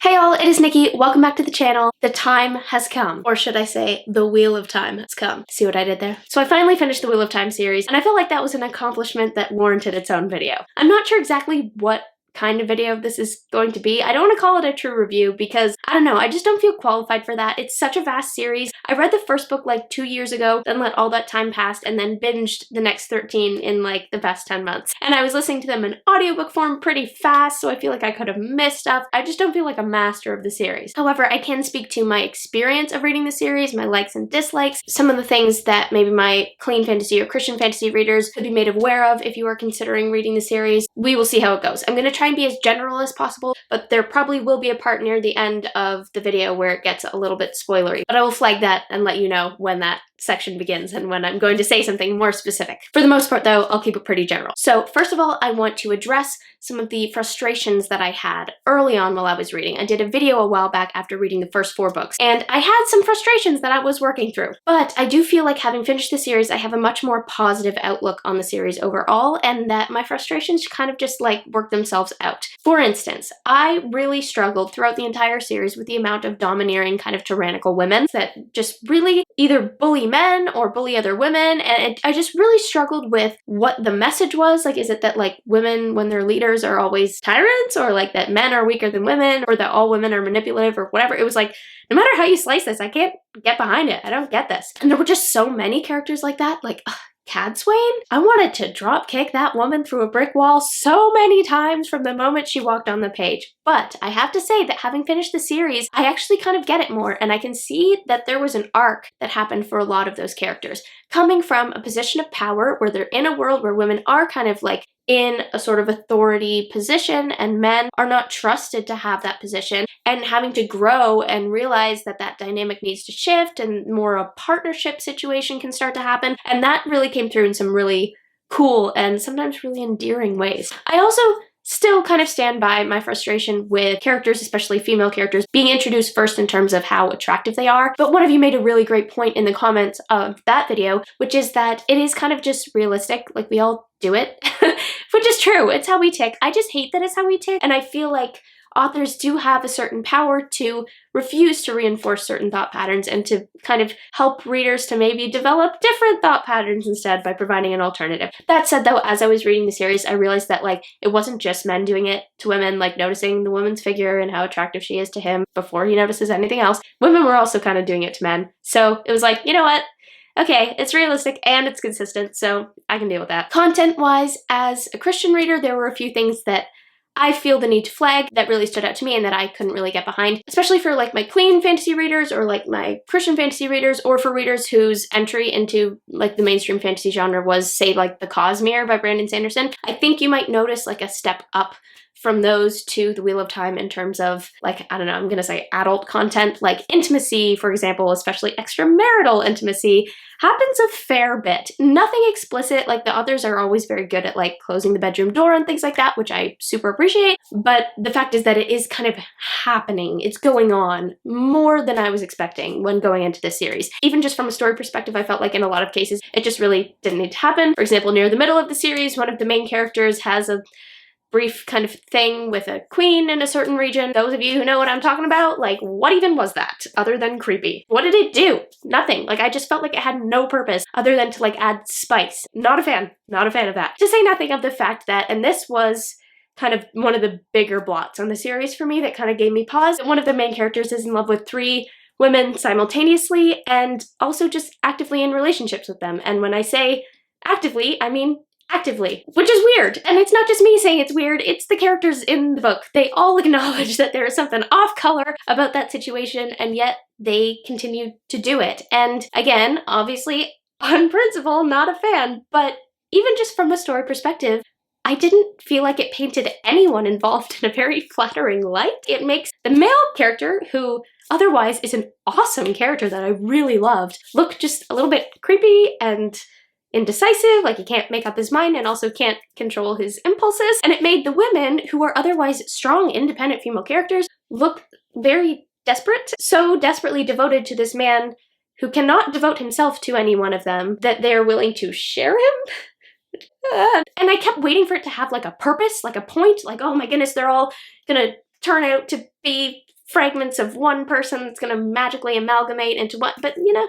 Hey all, it is Nikki. Welcome back to the channel. The time has come. Or should I say, the Wheel of Time has come. See what I did there? So I finally finished the Wheel of Time series, and I feel like that was an accomplishment that warranted its own video. I'm not sure exactly what kind of video this is going to be. I don't want to call it a true review because, I don't know, I just don't feel qualified for that. It's such a vast series. I read the first book like 2 years ago, then let all that time pass, and then binged the next 13 in like the past 10 months. And I was listening to them in audiobook form pretty fast, so I feel like I could have missed stuff. I just don't feel like a master of the series. However, I can speak to my experience of reading the series, my likes and dislikes, some of the things that maybe my clean fantasy or Christian fantasy readers could be made aware of if you are considering reading the series. We will see how it goes. I'm going to try and be as general as possible, but there probably will be a part near the end of the video where it gets a little bit spoilery. But I will flag that and let you know when that section begins and when I'm going to say something more specific. For the most part though, I'll keep it pretty general. So first of all, I want to address some of the frustrations that I had early on while I was reading. I did a video a while back after reading the first 4 books, and I had some frustrations that I was working through. But I do feel like having finished the series, I have a much more positive outlook on the series overall, and that my frustrations kind of just like work themselves out. For instance, I really struggled throughout the entire series with the amount of domineering kind of tyrannical women that just really either bully men or bully other women, and I just really struggled with what the message was. Like, is it that like women, when they're leaders, are always tyrants, or like that men are weaker than women, or that all women are manipulative, or whatever? It was like, no matter how you slice this, I can't get behind it. I don't get this. And there were just so many characters like that, like Cadswain? I wanted to drop kick that woman through a brick wall so many times from the moment she walked on the page. But I have to say that having finished the series, I actually kind of get it more, and I can see that there was an arc that happened for a lot of those characters. Coming from a position of power where they're in a world where women are kind of like in a sort of authority position and men are not trusted to have that position, and having to grow and realize that that dynamic needs to shift and more a partnership situation can start to happen. And that really came through in some really cool and sometimes really endearing ways. I also still kind of stand by my frustration with characters, especially female characters, being introduced first in terms of how attractive they are. But one of you made a really great point in the comments of that video, which is that it is kind of just realistic, like we all do it, which is true. It's how we tick. I just hate that it's how we tick, and I feel like authors do have a certain power to refuse to reinforce certain thought patterns and to kind of help readers to maybe develop different thought patterns instead by providing an alternative. That said though, as I was reading the series, I realized that like it wasn't just men doing it to women, like noticing the woman's figure and how attractive she is to him before he notices anything else. Women were also kind of doing it to men. So it was like, you know what? Okay, it's realistic and it's consistent, so I can deal with that. Content-wise, as a Christian reader, there were a few things that I feel the need to flag that really stood out to me and that I couldn't really get behind, especially for like my clean fantasy readers or like my Christian fantasy readers, or for readers whose entry into like the mainstream fantasy genre was, say, like The Cosmere by Brandon Sanderson. I think you might notice like a step up from those to The Wheel of Time in terms of like, I don't know, I'm gonna say adult content, like intimacy, for example, especially extramarital intimacy, happens a fair bit. Nothing explicit, like the authors are always very good at like closing the bedroom door and things like that, which I super appreciate, but the fact is that it is kind of happening. It's going on more than I was expecting when going into this series. Even just from a story perspective, I felt like in a lot of cases, it just really didn't need to happen. For example, near the middle of the series, one of the main characters has a brief kind of thing with a queen in a certain region. Those of you who know what I'm talking about, like, what even was that other than creepy? What did it do? Nothing. Like, I just felt like it had no purpose other than to like add spice. Not a fan of that. To say nothing of the fact that, and this was kind of one of the bigger blots on the series for me that kind of gave me pause, one of the main characters is in love with 3 women simultaneously and also just actively in relationships with them. And when I say actively, I mean actively, which is weird. And it's not just me saying it's weird, it's the characters in the book. They all acknowledge that there is something off color about that situation, and yet they continue to do it. And again, obviously, on principle, not a fan, but even just from a story perspective, I didn't feel like it painted anyone involved in a very flattering light. It makes the male character, who otherwise is an awesome character that I really loved, look just a little bit creepy and indecisive, like he can't make up his mind and also can't control his impulses. And it made the women, who are otherwise strong, independent female characters, look very desperate, so desperately devoted to this man who cannot devote himself to any one of them that they're willing to share him. And I kept waiting for it to have like a purpose, like a point, like, oh my goodness, they're all gonna turn out to be fragments of one person that's gonna magically amalgamate into one, but you know,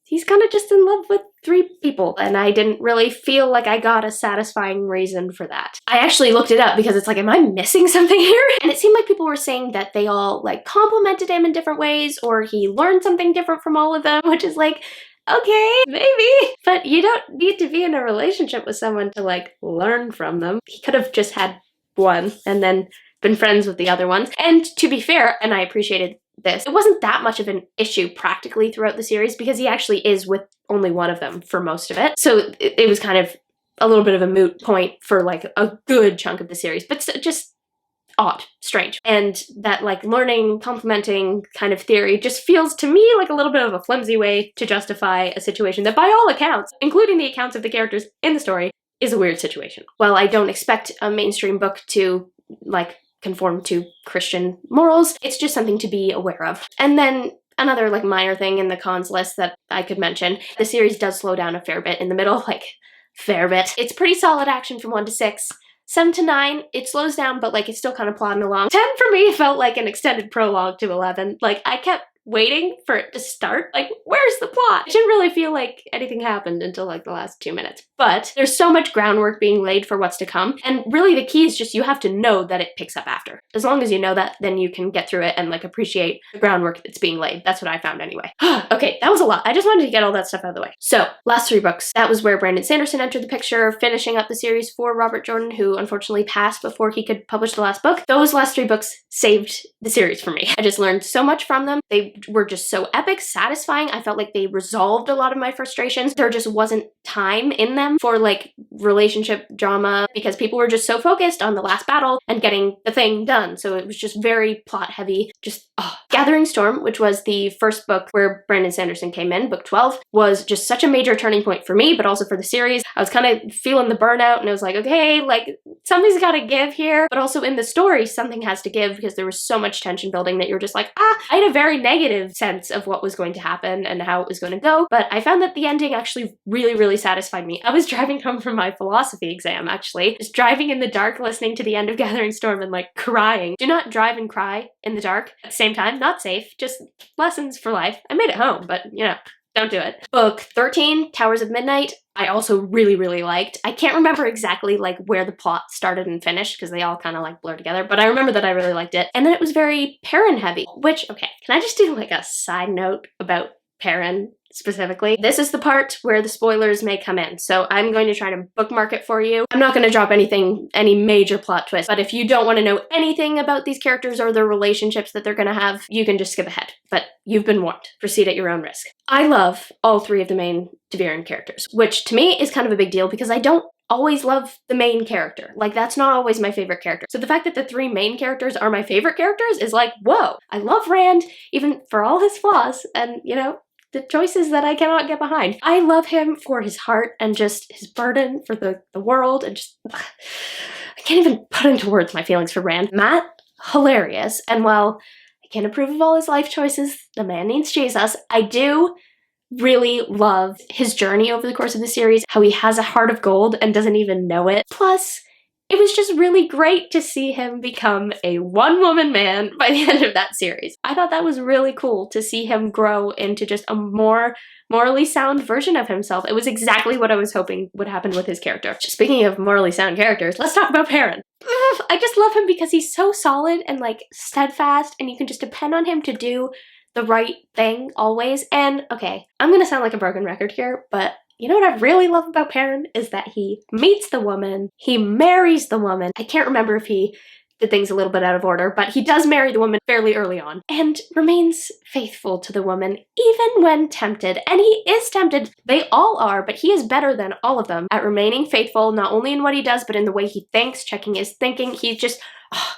he's kind of just in love with 3 people, and I didn't really feel like I got a satisfying reason for that. I actually looked it up because it's like, am I missing something here? And it seemed like people were saying that they all like complimented him in different ways, or he learned something different from all of them, which is like, okay, maybe. But you don't need to be in a relationship with someone to like learn from them. He could have just had one and then been friends with the other ones. And to be fair, and I appreciated this, it wasn't that much of an issue practically throughout the series because he actually is with only one of them for most of it. So it was kind of a little bit of a moot point for like a good chunk of the series, but just odd, strange. And that like learning, complementing kind of theory just feels to me like a little bit of a flimsy way to justify a situation that by all accounts, including the accounts of the characters in the story, is a weird situation. While I don't expect a mainstream book to like conform to Christian morals, it's just something to be aware of. And then another like minor thing in the cons list that I could mention, the series does slow down a fair bit in the middle, like fair bit. It's pretty solid action from 1 to 6. 7 to 9, it slows down, but like it's still kind of plodding along. 10 for me felt like an extended prologue to 11. Like I kept waiting for it to start. Like, where's the plot? It didn't really feel like anything happened until like the last 2 minutes. But there's so much groundwork being laid for what's to come. And really the key is just you have to know that it picks up after. As long as you know that, then you can get through it and like appreciate the groundwork that's being laid. That's what I found anyway. Okay, that was a lot. I just wanted to get all that stuff out of the way. So, last 3 books. That was where Brandon Sanderson entered the picture, finishing up the series for Robert Jordan, who unfortunately passed before he could publish the last book. Those last 3 books saved the series for me. I just learned so much from them. They were just so epic, satisfying. I felt like they resolved a lot of my frustrations. There just wasn't time in them for like relationship drama because people were just so focused on the last battle and getting the thing done. So it was just very plot heavy. Just Gathering Storm, which was the first book where Brandon Sanderson came in, book 12, was just such a major turning point for me, but also for the series. I was kind of feeling the burnout and I was like, okay, like something's gotta give here. But also in the story, something has to give because there was so much tension building that you're just like, I had a very negative sense of what was going to happen and how it was going to go. But I found that the ending actually really, really satisfied me. I was driving home from my philosophy exam, actually, just driving in the dark, listening to the end of Gathering Storm and like crying. Do not drive and cry in the dark at the same time. Not safe. Just lessons for life. I made it home, but you know, don't do it. Book 13, Towers of Midnight, I also really, really liked. I can't remember exactly like where the plot started and finished because they all kind of like blur together, but I remember that I really liked it. And then it was very Perrin heavy, which, okay, can I just do like a side note about Perrin specifically? This is the part where the spoilers may come in, so I'm going to try to bookmark it for you. I'm not going to drop any major plot twist, but if you don't want to know anything about these characters or their relationships that they're going to have, you can just skip ahead. But you've been warned. Proceed at your own risk. I love all 3 of the main Deveran characters, which to me is kind of a big deal because I don't always love the main character. Like, that's not always my favorite character. So the fact that the 3 main characters are my favorite characters is like, whoa. I love Rand, even for all his flaws, and, you know, the choices that I cannot get behind. I love him for his heart and just his burden for the world and just, I can't even put into words my feelings for Rand. Matt, hilarious. And while I can't approve of all his life choices, the man needs Jesus, I do really love his journey over the course of the series, how he has a heart of gold and doesn't even know it. Plus, it was just really great to see him become a one-woman man by the end of that series. I thought that was really cool to see him grow into just a more morally sound version of himself. It was exactly what I was hoping would happen with his character. Speaking of morally sound characters, let's talk about Perrin. I just love him because he's so solid and like steadfast, and you can just depend on him to do the right thing always. And okay, I'm gonna sound like a broken record here, but you know what I really love about Perrin is that he meets the woman, he marries the woman. I can't remember if he did things a little bit out of order, but he does marry the woman fairly early on and remains faithful to the woman even when tempted. And he is tempted. They all are, but he is better than all of them at remaining faithful, not only in what he does, but in the way he thinks, checking his thinking. He's just,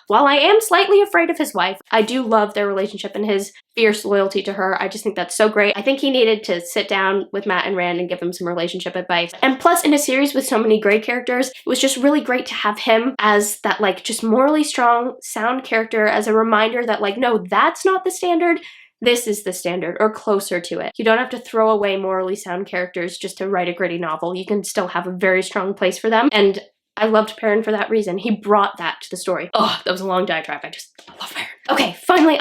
while I am slightly afraid of his wife, I do love their relationship and his fierce loyalty to her. I just think that's so great. I think he needed to sit down with Matt and Rand and give him some relationship advice. And plus, in a series with so many great characters, it was just really great to have him as that like just morally strong, sound character, as a reminder that like, no, that's not the standard. This is the standard, or closer to it. You don't have to throw away morally sound characters just to write a gritty novel. You can still have a very strong place for them. And I loved Perrin for that reason. He brought that to the story. Oh, that was a long diatribe. I love Perrin. Okay, finally,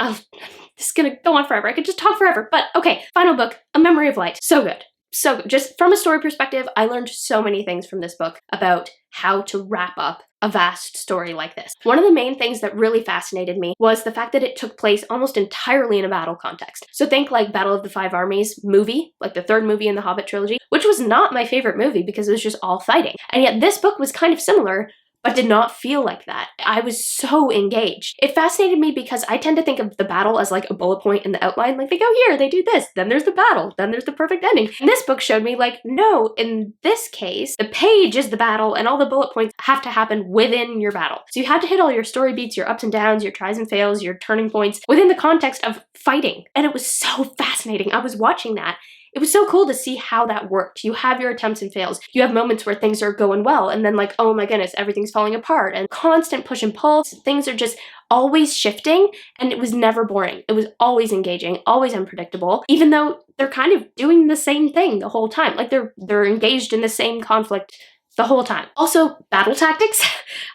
this is gonna go on forever. I could just talk forever, but okay. Final book, A Memory of Light. So good. So good. Just from a story perspective, I learned so many things from this book about how to wrap up a vast story like this. One of the main things that really fascinated me was the fact that it took place almost entirely in a battle context. So think like Battle of the Five Armies movie, like the third movie in the Hobbit trilogy, which was not my favorite movie because it was just all fighting. And yet this book was kind of similar, but did not feel like that. I was so engaged. It fascinated me because I tend to think of the battle as like a bullet point in the outline. Like they go here, they do this, then there's the battle, then there's the perfect ending. And this book showed me like, no, in this case, the page is the battle and all the bullet points have to happen within your battle. So you have to hit all your story beats, your ups and downs, your tries and fails, your turning points within the context of fighting. And it was so fascinating. I was watching that. It was so cool to see how that worked. You have your attempts and fails. You have moments where things are going well and then like, oh my goodness, everything's falling apart and constant push and pull. Things are just always shifting and it was never boring. It was always engaging, always unpredictable, even though they're kind of doing the same thing the whole time. Like they're engaged in the same conflict the whole time. Also, battle tactics.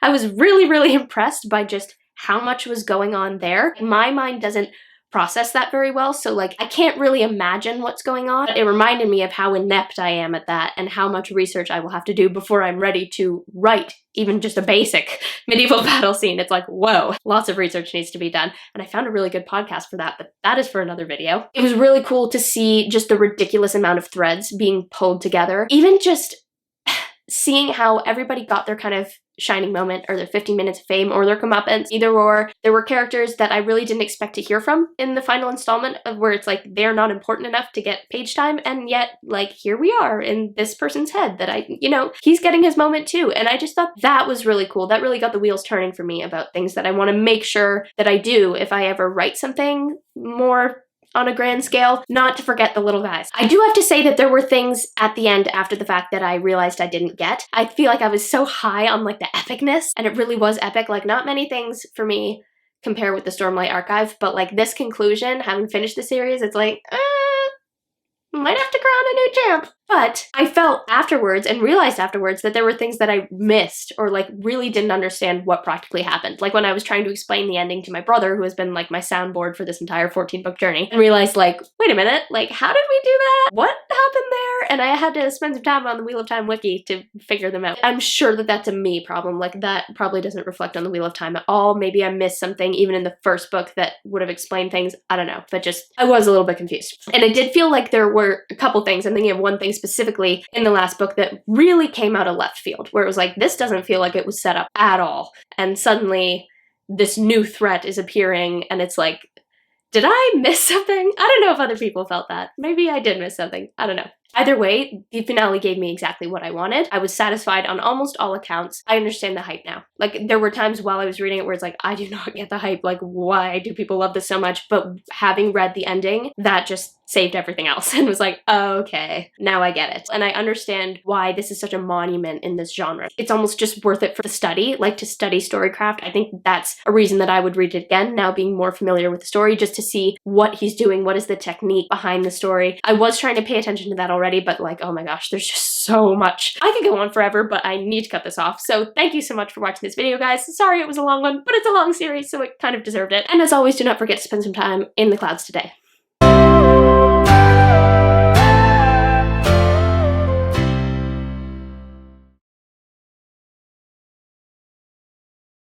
I was really, really impressed by just how much was going on there. My mind doesn't process that very well, so like I can't really imagine what's going on. It reminded me of how inept I am at that and how much research I will have to do before I'm ready to write even just a basic medieval battle scene. It's like, whoa, lots of research needs to be done. And I found a really good podcast for that, but that is for another video. It was really cool to see just the ridiculous amount of threads being pulled together. Even just seeing how everybody got their kind of shining moment or their 15 minutes of fame or their comeuppance, either or. There were characters that I really didn't expect to hear from in the final installment of where it's like they're not important enough to get page time, and yet like here we are in this person's head that he's getting his moment too. And I just thought that was really cool. That really got the wheels turning for me about things that I want to make sure that I do if I ever write something more on a grand scale, not to forget the little guys. I do have to say that there were things at the end after the fact that I realized I didn't get. I feel like I was so high on like the epicness, and it really was epic. Like not many things for me compare with the Stormlight Archive, but like this conclusion, having finished the series, it's like, might have to crown a new champ. But I felt afterwards and realized afterwards that there were things that I missed or like really didn't understand what practically happened. Like when I was trying to explain the ending to my brother, who has been like my soundboard for this entire 14-book journey, and realized like, wait a minute, like how did we do that? What happened there? And I had to spend some time on the Wheel of Time wiki to figure them out. I'm sure that that's a me problem. Like that probably doesn't reflect on the Wheel of Time at all. Maybe I missed something even in the first book that would have explained things. I don't know, but just I was a little bit confused. And I did feel like there were a couple things. I'm thinking of one thing specifically in the last book that really came out of left field, where it was like, this doesn't feel like it was set up at all. And suddenly this new threat is appearing and it's like, did I miss something? I don't know if other people felt that. Maybe I did miss something. I don't know. Either way, the finale gave me exactly what I wanted. I was satisfied on almost all accounts. I understand the hype now. Like, there were times while I was reading it where it's like, I do not get the hype. Like, why do people love this so much? But having read the ending, that just saved everything else and was like, okay, now I get it. And I understand why this is such a monument in this genre. It's almost just worth it for the study, like to study storycraft. I think that's a reason that I would read it again, now being more familiar with the story, just to see what he's doing, what is the technique behind the story. I was trying to pay attention to that already, but like, oh my gosh, there's just so much. I could go on forever, but I need to cut this off. So thank you so much for watching this video, guys. Sorry it was a long one, but it's a long series, so it kind of deserved it. And as always, do not forget to spend some time in the clouds today.